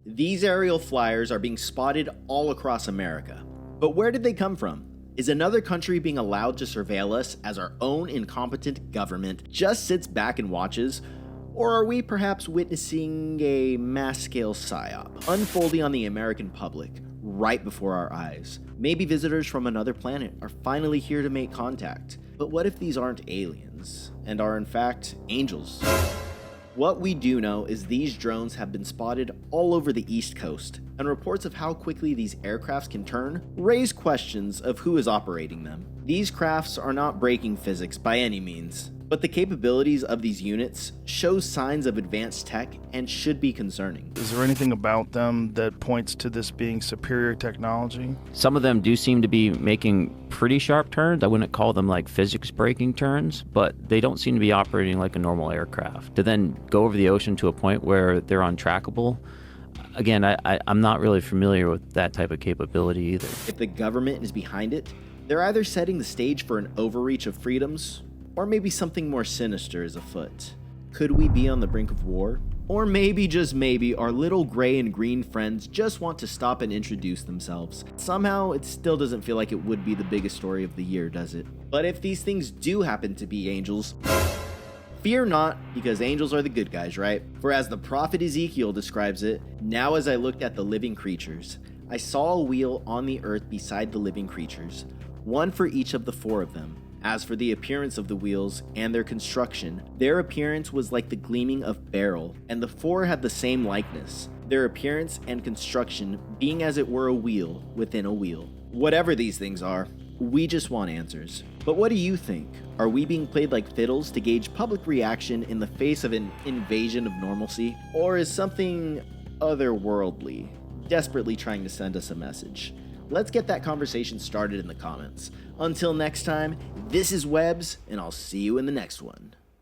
These aerial flyers are being spotted all across America. But where did they come from? Is another country being allowed to surveil us as our own incompetent government just sits back and watches? Or are we perhaps witnessing a mass-scale psyop unfolding on the American public right before our eyes? Maybe visitors from another planet are finally here to make contact. But what if these aren't aliens and are in fact angels? What we do know is these drones have been spotted all over the East Coast, and reports of how quickly these aircrafts can turn raise questions of who is operating them. These crafts are not breaking physics by any means, but the capabilities of these units show signs of advanced tech and should be concerning. Is there anything about them that points to this being superior technology? Some of them do seem to be making pretty sharp turns. I wouldn't call them like physics breaking turns, but they don't seem to be operating like a normal aircraft. To then go over the ocean to a point where they're untrackable, again, I'm not really familiar with that type of capability either. If the government is behind it, they're either setting the stage for an overreach of freedoms, or maybe something more sinister is afoot. Could we be on the brink of war? Or maybe, just maybe, our little gray and green friends just want to stop and introduce themselves. Somehow, it still doesn't feel like it would be the biggest story of the year, does it? But if these things do happen to be angels, fear not, because angels are the good guys, right? For as the prophet Ezekiel describes it, "Now as I looked at the living creatures, I saw a wheel on the earth beside the living creatures, one for each of the four of them. As for the appearance of the wheels and their construction, their appearance was like the gleaming of beryl, and the four had the same likeness, their appearance and construction being as it were a wheel within a wheel." Whatever these things are, we just want answers. But what do you think? Are we being played like fiddles to gauge public reaction in the face of an invasion of normalcy? Or is something otherworldly desperately trying to send us a message? Let's get that conversation started in the comments. Until next time, this is Webzz, and I'll see you in the next one.